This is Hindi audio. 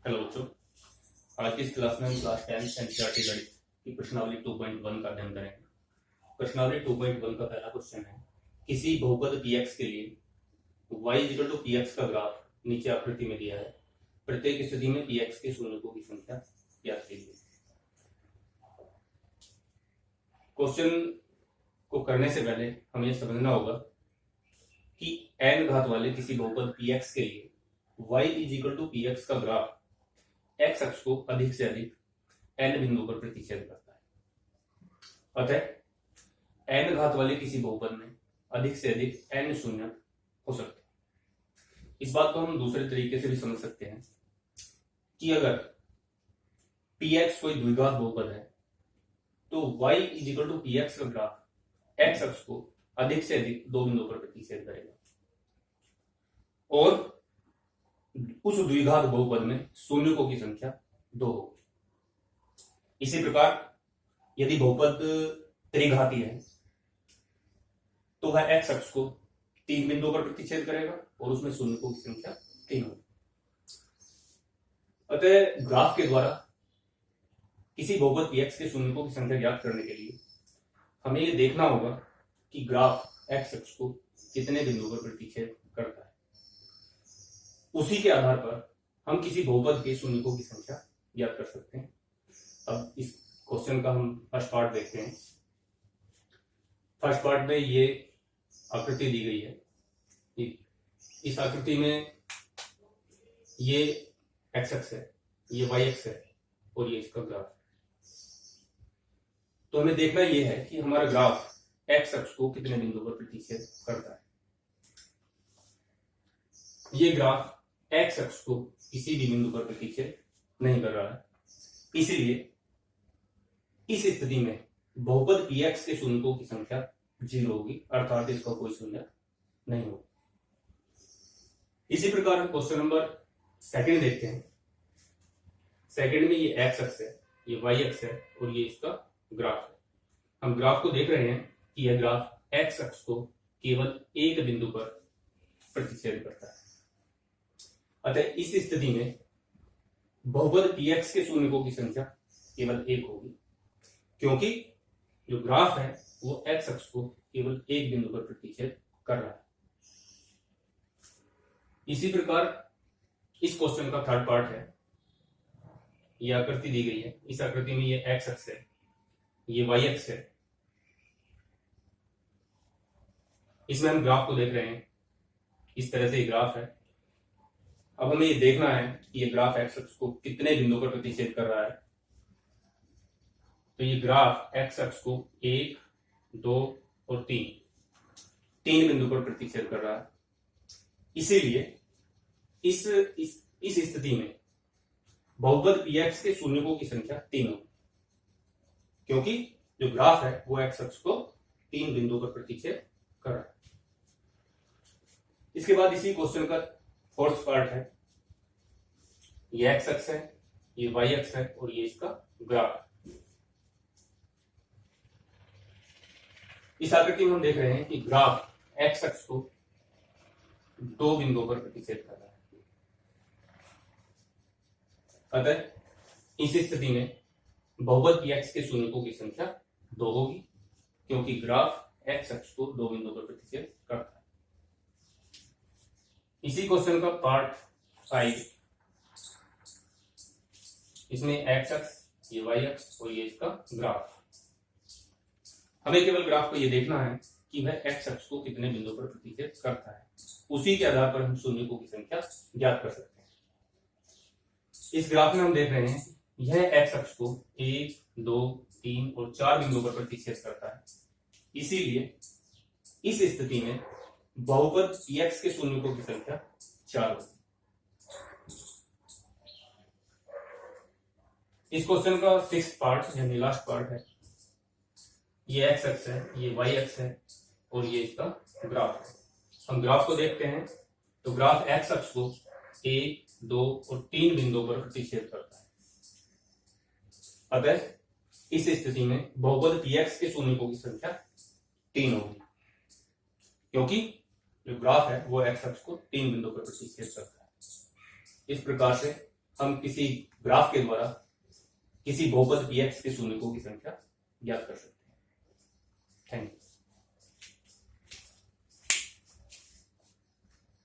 हेलो बच्चों, आज की इस क्लास में हम क्लास 10 एनसीईआरटी गणित की प्रश्नावली 2.1 का अध्ययन करेंगे। प्रश्नावली 2.1 का पहला क्वेश्चन है, किसी बहुपद px के लिए y इक्वल टू px का ग्राफ नीचे आकृति में दिया है। प्रत्येक स्थिति में px के शून्यकों की संख्या ज्ञात कीजिए। क्वेश्चन को करने से पहले हमें यह समझना होगा कि n घात वाले किसी बहुपद px के लिए y इक्वल टू px का ग्राफ x अक्ष को अधिक से अधिक n बिंदु पर प्रतिच्छेद करता है। अतः n घात वाले किसी बहुपद में अधिक से अधिक n शून्य हो सकते हैं। इस बात को हम दूसरे तरीके से भी समझ सकते हैं कि अगर px कोई द्विघात बहुपद है तो y इक्वल टू px का ग्राफ x अक्ष को अधिक से अधिक दो बिंदु पर प्रतिच्छेद करेगा और उस द्विघात बहुपद में शून्यकों की संख्या 2 होगी। इसी प्रकार यदि बहुपद त्रिघाती है तो वह x अक्ष को 3 बिंदुओं पर प्रतिच्छेद करेगा और उसमें शून्यकों की संख्या 3 होगी। अतः ग्राफ के द्वारा किसी बहुपद px के शून्यकों की संख्या ज्ञात करने के लिए हमें यह देखना होगा कि ग्राफ x अक्ष को कितने बिंदुओं पर प्रतिच्छेद करता है। उसी के आधार पर हम किसी बहुपद के शून्यकों की संख्या ज्ञात कर सकते हैं। अब इस क्वेश्चन का हम फर्स्ट पार्ट देखते हैं। फर्स्ट पार्ट में ये आकृति दी गई है। इस आकृति में ये x अक्ष है, ये y अक्ष है और ये इसका ग्राफ। तो हमें देखना ये है कि हमारा ग्राफ x अक्ष को कितने बिंदुओं पर प्रतिच्छेद करता है। ये ग्राफ x अक्ष को किसी भी बिंदु पर प्रतिच्छेद नहीं कर रहा है, इसलिए इस स्थिति में बहुपद px के शून्यकों की संख्या 0 होगी, अर्थात इसका कोई शून्य नहीं होगा। इसी प्रकार हम क्वेश्चन नंबर सेकंड देखते हैं। सेकंड में ये x अक्ष है, ये y अक्ष है और ये इसका ग्राफ है। हम ग्राफ को देख रहे हैं कि यह ग्राफ x अक्ष को केवल एक बिंदु पर प्रतिच्छेद करता है। अतः इस स्थिति में बहुपद px के शून्यकों की संख्या केवल 1 होगी, क्योंकि जो ग्राफ है वो x अक्ष को केवल एक बिंदु पर प्रतिच्छेद कर रहा है। इसी प्रकार इस क्वेश्चन का थर्ड पार्ट है। यह आकृति दी गई है। इस आकृति में ये x अक्ष है, ये y अक्ष है। इसमें हम ग्राफ को देख रहे हैं। इस तरह से ये ग्राफ है। अब हमें ये देखना है कि ये ग्राफ x अक्ष को कितने बिंदुओं पर प्रतिच्छेद कर रहा है। तो ये ग्राफ x अक्ष को 1, 2 और 3 बिंदु पर प्रतिच्छेद कर रहा है। इसीलिए इस स्थिति में बहुपद px के शून्यकों की संख्या 3 होगी, क्योंकि जो ग्राफ है वो x अक्ष को 3 बिंदुओं पर प्रतिच्छेद कर रहा है। इसके बाद इसी क्वेश्चन का फोर्थ पार्ट है। ये x अक्ष है, ये y अक्ष है और ये इसका ग्राफ है। इस आकृति में हम देख रहे हैं कि ग्राफ x अक्ष को 2 बिंदुओं पर प्रतिच्छेद कर रहा है। अतः इस स्थिति में बहुपद px के शून्यकों की संख्या 2 होगी, क्योंकि ग्राफ x अक्ष को 2 बिंदुओं पर प्रतिच्छेद करता है। इसी क्वेश्चन का पार्ट 5, इसमें x अक्ष, ये y अक्ष और ये इसका ग्राफ। हमें केवल ग्राफ को ये देखना है कि वह x अक्ष को कितने बिंदुओं पर प्रतिच्छेद करता है। उसी के आधार पर हम शून्यकों की संख्या ज्ञात कर सकते हैं। इस ग्राफ में हम देख रहे हैं यह x अक्ष को 1, 2, 3 और 4 बिंदुओं पर प्रतिच्छेद करता है। इसीलिए इस स्थिति में बहुपद px के शून्यकों की संख्या 4 होगी। इस क्वेश्चन का 6th पार्ट यानी लास्ट पार्ट है। ये x अक्ष है, ये y अक्ष है और ये इसका ग्राफ है। हम ग्राफ को देखते हैं तो ग्राफ x अक्ष को 1, 2 और 3 बिंदुओं पर प्रतिच्छेद करता है। अतः इस स्थिति में बहुपद px के शून्यकों की संख्या 3 होगी, क्योंकि जो ग्राफ है वो x अक्ष को 3 बिंदुओं पर प्रतिच्छेद करता है। इस प्रकार से हम किसी ग्राफ के द्वारा किसी बहुपद px के शून्यकों की संख्या ज्ञात कर सकते हैं। Thank you.